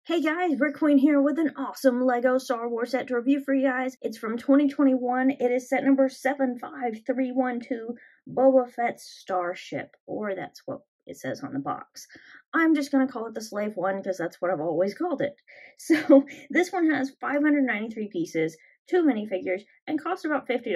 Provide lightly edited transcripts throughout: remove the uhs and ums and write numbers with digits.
Hey guys, BrickQueen here with an awesome LEGO Star Wars set to review for you guys. It's from 2021. It is set number 75312, Boba Fett's Starship, or that's what it says on the box. I'm just going to call it the Slave One because that's what I've always called it. So this one has 593 pieces, 2 minifigures, and costs about $50.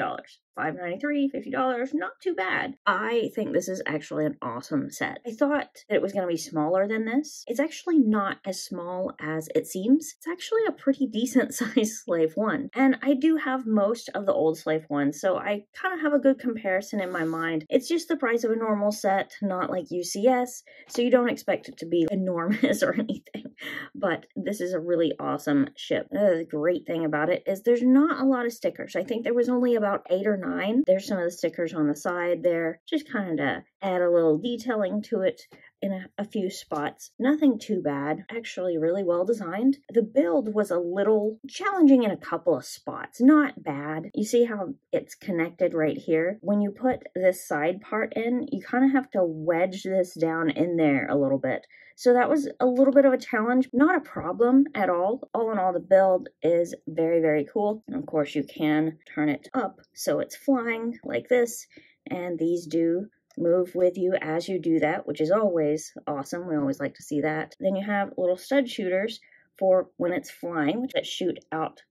$5.93, $50, not too bad. I think this is actually an awesome set. I thought that it was going to be smaller than this. It's actually not as small as it seems. It's actually a pretty decent sized Slave One. And I do have most of the old Slave Ones, so I kind of have a good comparison in my mind. It's just the price of a normal set, not like UCS, so you don't expect it to be enormous or anything. But this is a really awesome ship. The great thing about it is there's not a lot of stickers. I think there was only about 8 or 9. There's some of the stickers on the side there, just kind of add a little detailing to it in a few spots. Nothing too bad. Actually really well designed. The build was a little challenging in a couple of spots. Not bad. You see how it's connected right here? When you put this side part in, you kind of have to wedge this down in there a little bit. So that was a little bit of a challenge. Not a problem at all. All in all, the build is very, very cool. And of course, you can turn it up so it's flying like this. And these do move with you as you do that, which is always awesome. We always like to see that. Then you have little stud shooters for when it's flying that shoot out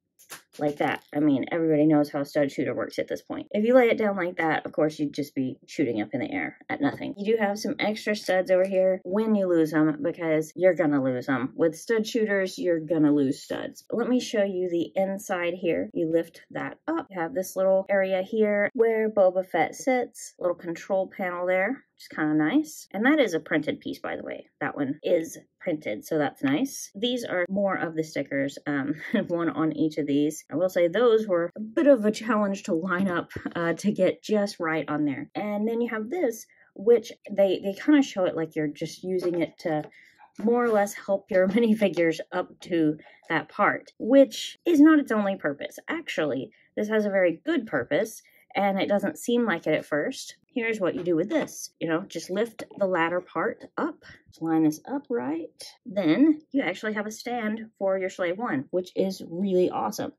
like that. I mean, everybody knows how a stud shooter works at this point. If you lay it down like that, of course, you'd just be shooting up in the air at nothing. You do have some extra studs over here when you lose them, because you're gonna lose them. With stud shooters, you're gonna lose studs. Let me show you the inside here. You lift that up. You have this little area here where Boba Fett sits. Little control panel there, which is kind of nice. And that is a printed piece, by the way. That one is printed, so that's nice. These are more of the stickers, one on each of these. I will say those were a bit of a challenge to line up to get just right on there. And then you have this, which they kind of show it like you're just using it to more or less help your minifigures up to that part, which is not its only purpose. Actually, this has a very good purpose, and it doesn't seem like it at first. Here's what you do with this. You know, just lift the ladder part up, line this upright. Then you actually have a stand for your Slave One, which is really awesome.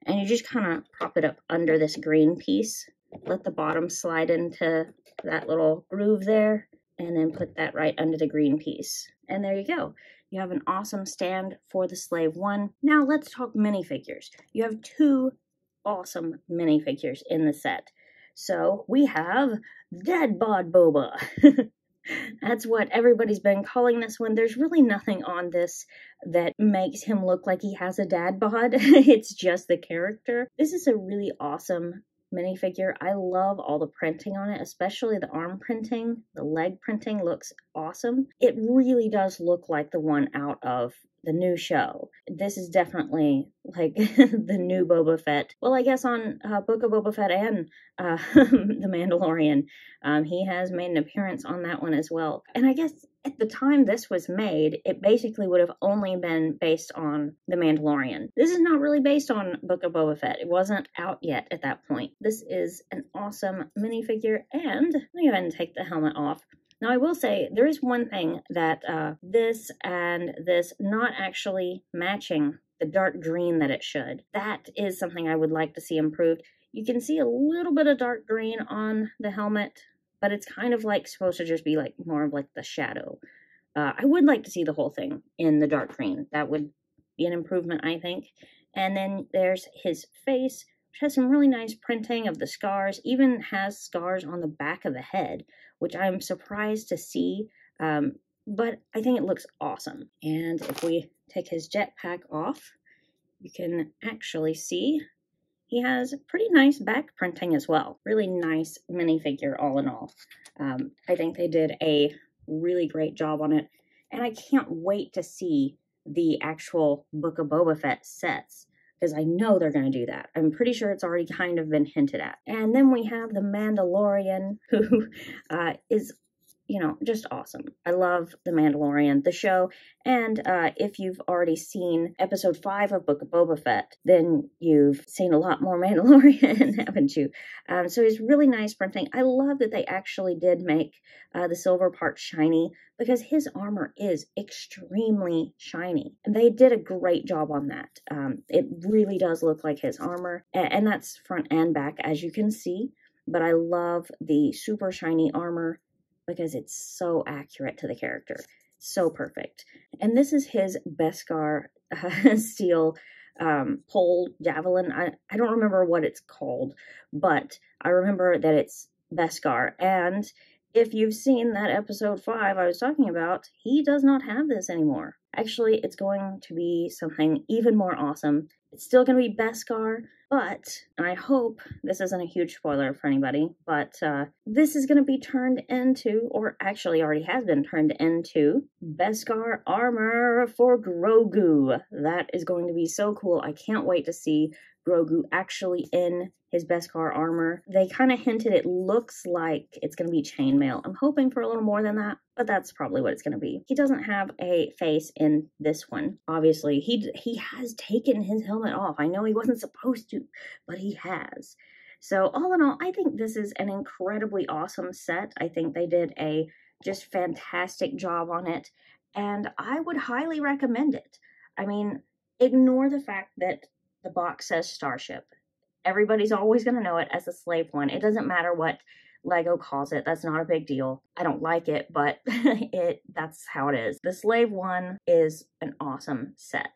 And you just kind of prop it up under this green piece. Let the bottom slide into that little groove there, and then put that right under the green piece. And there you go. You have an awesome stand for the Slave One. Now let's talk minifigures. You have 2 awesome minifigures in the set. So we have Dad Bod Boba. That's what everybody's been calling this one. There's really nothing on this that makes him look like he has a dad bod. It's just the character. This is a really awesome minifigure. I love all the printing on it, especially the arm printing. The leg printing looks awesome. It really does look like the one out of the new show. This is definitely like the new Boba Fett. Well, I guess on Book of Boba Fett and The Mandalorian, he has made an appearance on that one as well. And I guess at the time this was made, it basically would have only been based on The Mandalorian. This is not really based on Book of Boba Fett. It wasn't out yet at that point. This is an awesome minifigure, and let me go ahead and take the helmet off. Now, I will say, there is one thing that this and this not actually matching the dark green that it should. That is something I would like to see improved. You can see a little bit of dark green on the helmet, but it's kind of like supposed to just be like more of like the shadow. I would like to see the whole thing in the dark green. That would be an improvement, I think. And then there's his face, which has some really nice printing of the scars, even has scars on the back of the head, which I'm surprised to see, but I think it looks awesome. And if we take his jetpack off, you can actually see he has pretty nice back printing as well. Really nice minifigure all in all. I think they did a really great job on it, and I can't wait to see the actual Book of Boba Fett sets, because I know they're going to do that. I'm pretty sure it's already kind of been hinted at. And then we have the Mandalorian, who is you know, just awesome. I love The Mandalorian, the show, and if you've already seen episode 5 of Book of Boba Fett, then you've seen a lot more Mandalorian, haven't you? So he's really nice printing. I love that they actually did make the silver part shiny, because his armor is extremely shiny. And they did a great job on that. It really does look like his armor, and that's front and back, as you can see. But I love the super shiny armor because it's so accurate to the character. So perfect. And this is his Beskar steel pole javelin. I don't remember what it's called, but I remember that it's Beskar. And if you've seen that episode 5 I was talking about, he does not have this anymore. Actually, it's going to be something even more awesome. It's still going to be Beskar, but, and I hope this isn't a huge spoiler for anybody, but this is going to be turned into, or actually already has been turned into, Beskar armor for Grogu. That is going to be so cool. I can't wait to see Grogu actually in his Beskar armor. They kind of hinted it looks like it's going to be chainmail. I'm hoping for a little more than that, but that's probably what it's going to be. He doesn't have a face in this one. Obviously, he has taken his helmet off. I know he wasn't supposed to, but he has. So all in all, I think this is an incredibly awesome set. I think they did a just fantastic job on it, and I would highly recommend it. I mean, ignore the fact that the box says Starship. Everybody's always going to know it as a slave one. It doesn't matter what Lego calls it. That's not a big deal. I don't like it, but that's how it is. The slave one is an awesome set.